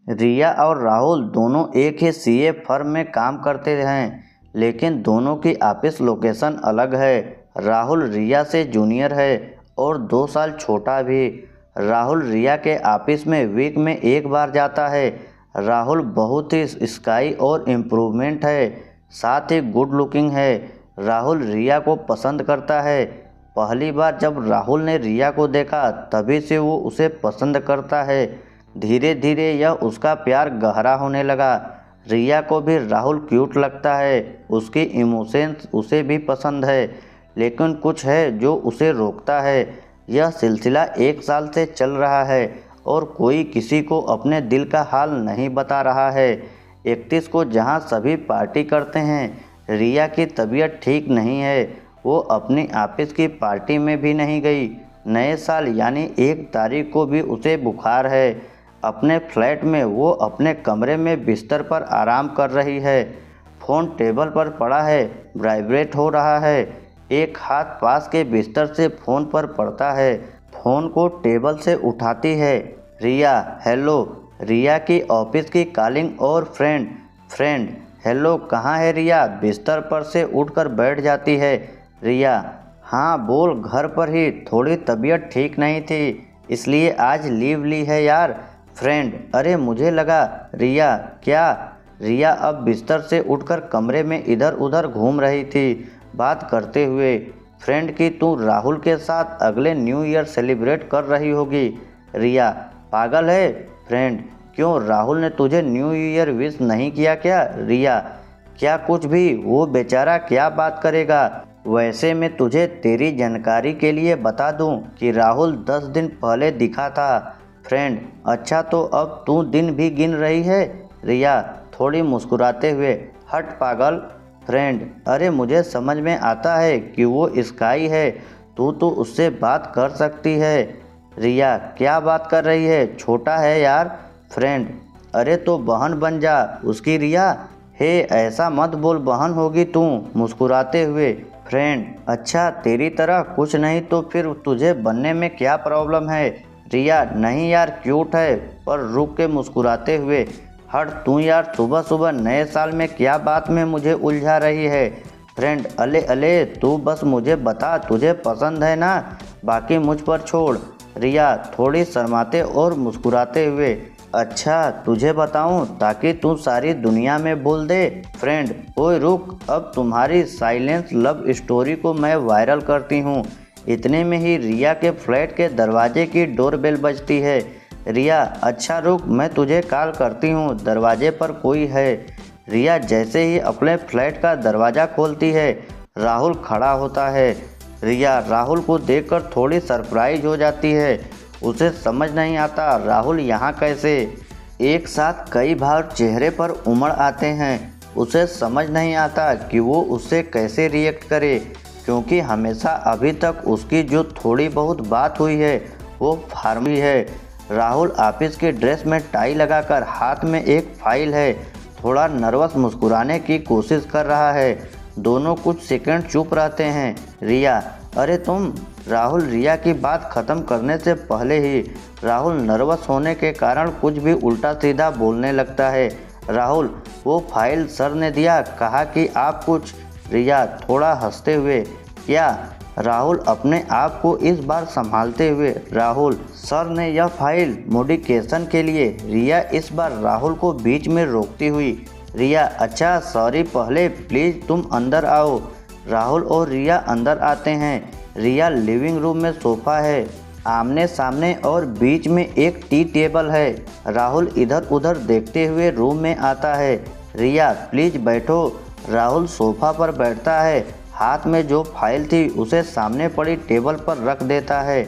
रिया और राहुल दोनों एक ही सीए फर्म में काम करते हैं, लेकिन दोनों की ऑफिस लोकेशन अलग है। राहुल रिया से जूनियर है और 2 साल छोटा भी। राहुल रिया के ऑफिस में वीक में एक बार जाता है। राहुल बहुत ही स्काई और इम्प्रूवमेंट है, साथ ही गुड लुकिंग है। राहुल रिया को पसंद करता है। पहली बार जब राहुल ने रिया को देखा तभी से वो उसे पसंद करता है। धीरे धीरे यह उसका प्यार गहरा होने लगा। रिया को भी राहुल क्यूट लगता है, उसकी इमोशंस उसे भी पसंद है, लेकिन कुछ है जो उसे रोकता है। यह सिलसिला 1 साल से चल रहा है और कोई किसी को अपने दिल का हाल नहीं बता रहा है। 31 को जहां सभी पार्टी करते हैं, रिया की तबीयत ठीक नहीं है। वो अपनी ऑफिस की पार्टी में भी नहीं गई। नए साल यानी 1 तारीख को भी उसे बुखार है। अपने फ्लैट में वो अपने कमरे में बिस्तर पर आराम कर रही है। फ़ोन टेबल पर पड़ा है, वाइब्रेट हो रहा है। एक हाथ पास के बिस्तर से फ़ोन पर पड़ता है। फ़ोन को टेबल से उठाती है। रिया, हेलो। रिया की ऑफिस की कॉलिंग और फ्रेंड, हेलो कहाँ है रिया। बिस्तर पर से उठकर बैठ जाती है। रिया, हाँ बोल, घर पर ही, थोड़ी तबीयत ठीक नहीं थी इसलिए आज लीव ली है यार। फ्रेंड, अरे मुझे लगा। रिया, क्या। रिया अब बिस्तर से उठकर कमरे में इधर उधर घूम रही थी, बात करते हुए। फ्रेंड की तू राहुल के साथ अगले न्यू ईयर सेलिब्रेट कर रही होगी। रिया, पागल है। फ्रेंड, क्यों, राहुल ने तुझे न्यू ईयर विश नहीं किया क्या। रिया, क्या कुछ भी, वो बेचारा क्या बात करेगा। वैसे मैं तुझे तेरी जानकारी के लिए बता दूं कि राहुल 10 दिन पहले दिखा था। फ्रेंड, अच्छा तो अब तू दिन भी गिन रही है। रिया थोड़ी मुस्कुराते हुए, हट पागल। फ्रेंड, अरे मुझे समझ में आता है कि वो स्काई है, तू तो उससे बात कर सकती है। रिया, क्या बात कर रही है, छोटा है यार। फ्रेंड, अरे तो बहन बन जा उसकी। रिया, हे ऐसा मत बोल, बहन होगी तू। मुस्कुराते हुए, फ्रेंड, अच्छा तेरी तरह कुछ नहीं तो फिर तुझे बनने में क्या प्रॉब्लम है। रिया, नहीं यार क्यूट है। पर रुक के मुस्कुराते हुए, हट तू यार, सुबह सुबह नए साल में क्या बात में मुझे उलझा रही है। फ्रेंड, अले अले तू बस मुझे बता तुझे पसंद है ना, बाकी मुझ पर छोड़। रिया थोड़ी शर्माते और मुस्कुराते हुए, अच्छा तुझे बताऊं ताकि तू सारी दुनिया में बोल दे। फ्रेंड, ओए रुक, अब तुम्हारी साइलेंस लव स्टोरी को मैं वायरल करती हूँ। इतने में ही रिया के फ्लैट के दरवाजे की डोरबेल बजती है। रिया, अच्छा रुक, मैं तुझे कॉल करती हूँ, दरवाजे पर कोई है। रिया जैसे ही अपने फ्लैट का दरवाज़ा खोलती है, राहुल खड़ा होता है। रिया राहुल को देखकर थोड़ी सरप्राइज हो जाती है। उसे समझ नहीं आता राहुल यहाँ कैसे। एक साथ कई बार चेहरे पर उमड़ आते हैं। उसे समझ नहीं आता कि वो उससे कैसे रिएक्ट करे, क्योंकि हमेशा अभी तक उसकी जो थोड़ी बहुत बात हुई है वो फार्मली है। राहुल ऑफिस के ड्रेस में टाई लगाकर, हाथ में एक फाइल है, थोड़ा नर्वस मुस्कुराने की कोशिश कर रहा है। दोनों कुछ सेकंड चुप रहते हैं। रिया, अरे तुम। राहुल रिया की बात ख़त्म करने से पहले ही राहुल नर्वस होने के कारण कुछ भी उल्टा सीधा बोलने लगता है। राहुल, वो फाइल सर ने दिया, कहा कि आप कुछ। रिया थोड़ा हंसते हुए, क्या। राहुल अपने आप को इस बार संभालते हुए, राहुल सर ने यह फाइल मॉडिफिकेशन के लिए। रिया इस बार राहुल को बीच में रोकती हुई, रिया, अच्छा सॉरी, पहले प्लीज़ तुम अंदर आओ। राहुल और रिया अंदर आते हैं। रिया लिविंग रूम में सोफ़ा है, आमने सामने, और बीच में एक टी टेबल है। राहुल इधर उधर देखते हुए रूम में आता है। रिया प्लीज़ बैठो। राहुल सोफ़ा पर बैठता है, हाथ में जो फाइल थी उसे सामने पड़ी टेबल पर रख देता है।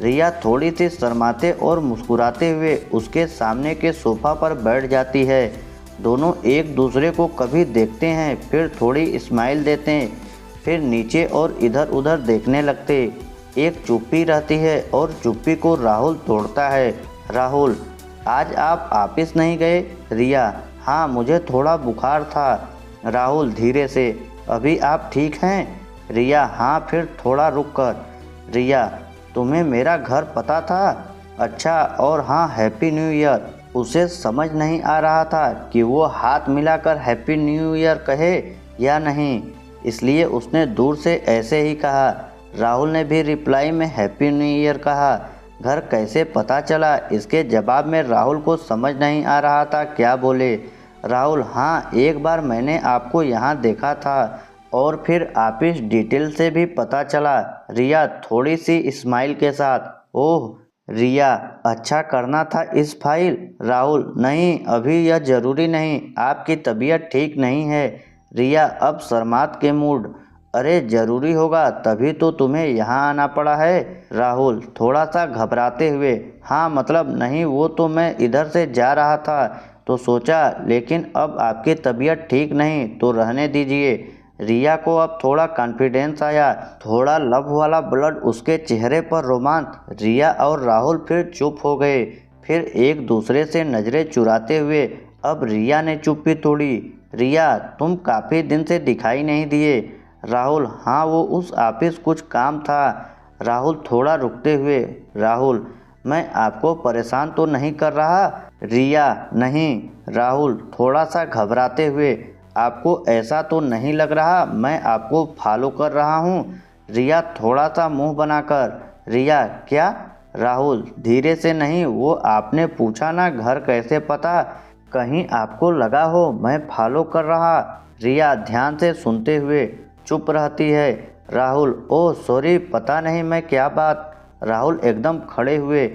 रिया थोड़ी सी शर्माते और मुस्कुराते हुए उसके सामने के सोफ़ा पर बैठ जाती है। दोनों एक दूसरे को कभी देखते हैं, फिर थोड़ी स्माइल देते हैं, फिर नीचे और इधर उधर देखने लगते। एक चुप्पी रहती है और चुप्पी को राहुल तोड़ता है। राहुल, आज आप ऑफिस नहीं गए। रिया, हाँ मुझे थोड़ा बुखार था। राहुल धीरे से, अभी आप ठीक हैं। रिया, हाँ, फिर थोड़ा रुक कर। रिया, तुम्हें मेरा घर पता था। अच्छा, और हाँ हैप्पी न्यू ईयर। उसे समझ नहीं आ रहा था कि वो हाथ मिलाकर हैप्पी न्यू ईयर कहे या नहीं, इसलिए उसने दूर से ऐसे ही कहा। राहुल ने भी रिप्लाई में हैप्पी न्यू ईयर कहा। घर कैसे पता चला, इसके जवाब में राहुल को समझ नहीं आ रहा था क्या बोले। राहुल: हाँ, एक बार मैंने आपको यहाँ देखा था और फिर ऑफिस डिटेल से भी पता चला। रिया थोड़ी सी स्माइल के साथ: ओह रिया, अच्छा करना था इस फाइल। राहुल: नहीं, अभी यह ज़रूरी नहीं, आपकी तबीयत ठीक नहीं है। रिया अब शर्मात के मूड: अरे ज़रूरी होगा तभी तो तुम्हें यहाँ आना पड़ा है। राहुल थोड़ा सा घबराते हुए: हाँ मतलब नहीं, वो तो मैं इधर से जा रहा था तो सोचा, लेकिन अब आपकी तबीयत ठीक नहीं तो रहने दीजिए। रिया को अब थोड़ा कॉन्फिडेंस आया, थोड़ा लव वाला ब्लड उसके चेहरे पर रोमांच। रिया और राहुल फिर चुप हो गए, फिर एक दूसरे से नज़रें चुराते हुए। अब रिया ने चुप्पी तोड़ी: रिया, तुम काफ़ी दिन से दिखाई नहीं दिए। राहुल: हाँ, वो उस ऑफिस कुछ काम था। राहुल थोड़ा रुकते हुए: राहुल, मैं आपको परेशान तो नहीं कर रहा। रिया: नहीं। राहुल थोड़ा सा घबराते हुए: आपको ऐसा तो नहीं लग रहा मैं आपको फॉलो कर रहा हूँ। रिया थोड़ा सा मुंह बनाकर: रिया क्या? राहुल धीरे से: नहीं, वो आपने पूछा ना घर कैसे पता, कहीं आपको लगा हो मैं फॉलो कर रहा। रिया ध्यान से सुनते हुए चुप रहती है। राहुल: ओह सॉरी, पता नहीं मैं क्या बात। राहुल एकदम खड़े हुए: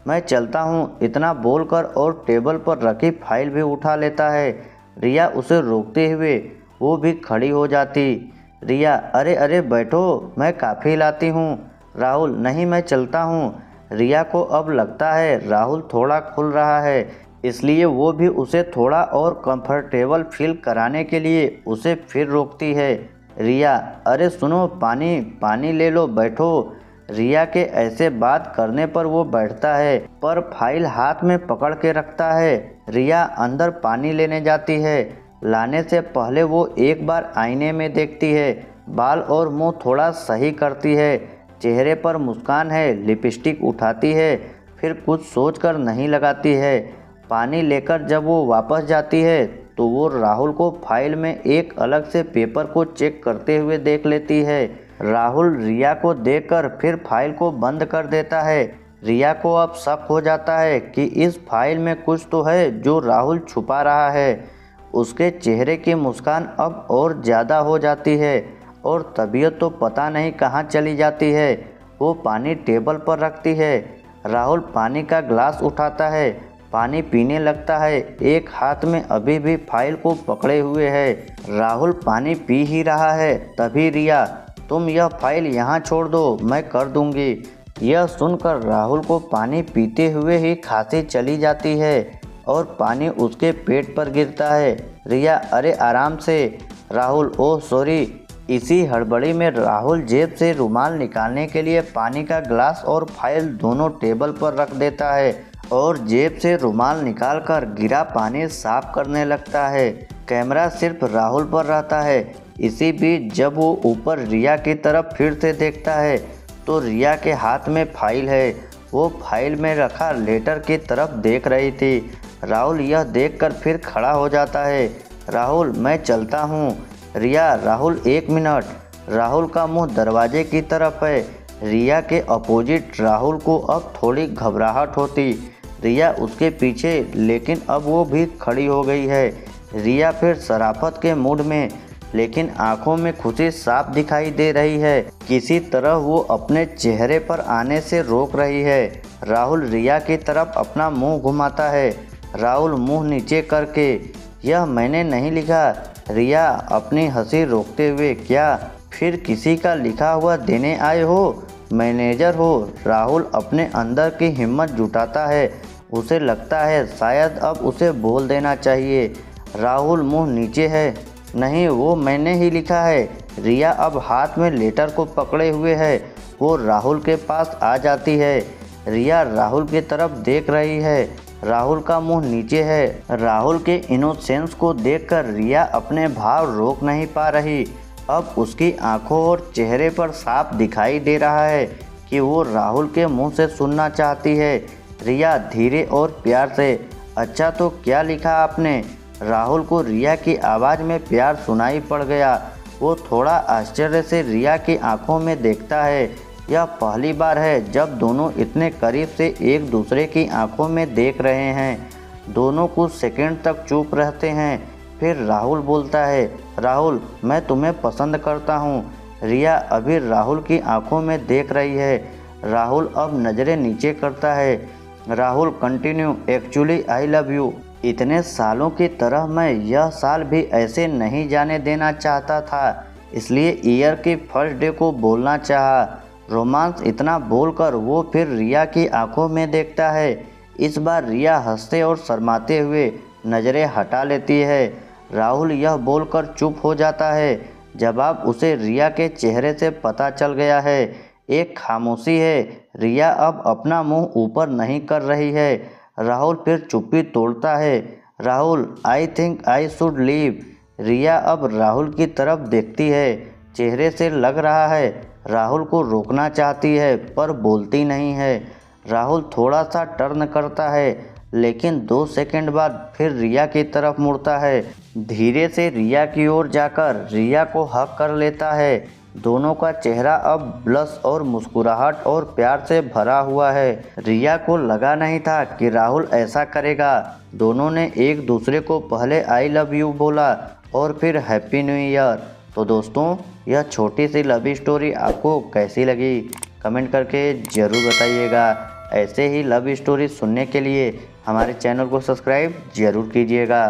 मैं चलता हूँ, इतना बोलकर और टेबल पर रखी फाइल भी उठा लेता है। रिया उसे रोकते हुए वो भी खड़ी हो जाती। रिया: अरे अरे बैठो, मैं काफ़ी लाती हूँ। राहुल: नहीं, मैं चलता हूँ। रिया को अब लगता है राहुल थोड़ा खुल रहा है, इसलिए वो भी उसे थोड़ा और कंफर्टेबल फील कराने के लिए उसे फिर रोकती है। रिया: अरे सुनो, पानी पानी ले लो, बैठो। रिया के ऐसे बात करने पर वो बैठता है, पर फाइल हाथ में पकड़ के रखता है। रिया अंदर पानी लेने जाती है। लाने से पहले वो एक बार आईने में देखती है, बाल और मुंह थोड़ा सही करती है, चेहरे पर मुस्कान है, लिपस्टिक उठाती है, फिर कुछ सोचकर नहीं लगाती है। पानी लेकर जब वो वापस जाती है तो वो राहुल को फाइल में एक अलग से पेपर को चेक करते हुए देख लेती है। राहुल रिया को देखकर फिर फाइल को बंद कर देता है। रिया को अब शक हो जाता है कि इस फाइल में कुछ तो है जो राहुल छुपा रहा है। उसके चेहरे की मुस्कान अब और ज़्यादा हो जाती है और तबीयत तो पता नहीं कहाँ चली जाती है। वो पानी टेबल पर रखती है। राहुल पानी का ग्लास उठाता है, पानी पीने लगता है, एक हाथ में अभी भी फाइल को पकड़े हुए है। राहुल पानी पी ही रहा है, तभी रिया: तुम यह फाइल यहाँ छोड़ दो, मैं कर दूंगी। यह सुनकर राहुल को पानी पीते हुए ही खांसी चली जाती है और पानी उसके पेट पर गिरता है। रिया: अरे आराम से। Rahul: oh sorry. इसी हड़बड़ी में राहुल जेब से रुमाल निकालने के लिए पानी का ग्लास और फाइल दोनों टेबल पर रख देता है और जेब से रुमाल निकालकर गिरा पानी साफ करने लगता है। कैमरा सिर्फ राहुल पर रहता है। इसी बीच जब वो ऊपर रिया की तरफ फिर से देखता है तो रिया के हाथ में फाइल है। वो फाइल में रखा लेटर की तरफ देख रही थी। राहुल यह देखकर फिर खड़ा हो जाता है। राहुल: मैं चलता हूँ। रिया: राहुल एक मिनट। राहुल का मुंह दरवाजे की तरफ है। रिया के अपोजिट राहुल को अब थोड़ी घबराहट होती। रिया उसके पीछे, लेकिन अब वो भी खड़ी हो गई है। रिया फिर शराफत के मूड में, लेकिन आंखों में खुशी साफ दिखाई दे रही है। किसी तरह वो अपने चेहरे पर आने से रोक रही है। राहुल रिया की तरफ अपना मुंह घुमाता है। राहुल मुंह नीचे करके: यह मैंने नहीं लिखा। रिया अपनी हंसी रोकते हुए: क्या फिर किसी का लिखा हुआ देने आए हो? मैनेजर हो? राहुल अपने अंदर की हिम्मत जुटाता है। उसे लगता है शायद अब उसे बोल देना चाहिए। राहुल मुंह नीचे है: नहीं, वो मैंने ही लिखा है। रिया अब हाथ में लेटर को पकड़े हुए है। वो राहुल के पास आ जाती है। रिया राहुल की तरफ देख रही है। राहुल का मुंह नीचे है। राहुल के इनोसेंस को देखकर रिया अपने भाव रोक नहीं पा रही। अब उसकी आंखों और चेहरे पर साफ दिखाई दे रहा है कि वो राहुल के मुंह से सुनना चाहती है। रिया धीरे और प्यार से: अच्छा तो क्या लिखा आपने? राहुल को रिया की आवाज़ में प्यार सुनाई पड़ गया। वो थोड़ा आश्चर्य से रिया की आंखों में देखता है। यह पहली बार है जब दोनों इतने करीब से एक दूसरे की आंखों में देख रहे हैं। दोनों कुछ सेकंड तक चुप रहते हैं। फिर राहुल बोलता है, राहुल मैं तुम्हें पसंद करता हूँ। रिया अभी राहुल की आंखों में देख रही है। राहुल अब नज़रें नीचे करता है। Rahul continue, actually I love you. इतने सालों की तरह मैं यह साल भी ऐसे नहीं जाने देना चाहता था, इसलिए ईयर की फर्स्ट डे को बोलना चाहा। रोमांस इतना बोलकर वो फिर रिया की आंखों में देखता है। इस बार रिया हंसते और शर्माते हुए नज़रें हटा लेती है। राहुल यह बोलकर चुप हो जाता है। जवाब उसे रिया के चेहरे से पता चल गया है। एक खामोशी है। रिया अब अपना मुंह ऊपर नहीं कर रही है। राहुल फिर चुप्पी तोड़ता है। Rahul, I think I should leave. Riya अब राहुल की तरफ देखती है। चेहरे से लग रहा है राहुल को रोकना चाहती है पर बोलती नहीं है। राहुल थोड़ा सा टर्न करता है, लेकिन 2 सेकंड बाद फिर रिया की तरफ मुड़ता है। धीरे से रिया की ओर जाकर रिया को हक कर लेता है। दोनों का चेहरा अब ब्लश और मुस्कुराहट और प्यार से भरा हुआ है। रिया को लगा नहीं था कि राहुल ऐसा करेगा। दोनों ने एक दूसरे को पहले आई लव यू बोला और फिर हैप्पी न्यू ईयर। तो दोस्तों, यह छोटी सी लव स्टोरी आपको कैसी लगी कमेंट करके ज़रूर बताइएगा। ऐसे ही लव स्टोरी सुनने के लिए हमारे चैनल को सब्सक्राइब ज़रूर कीजिएगा।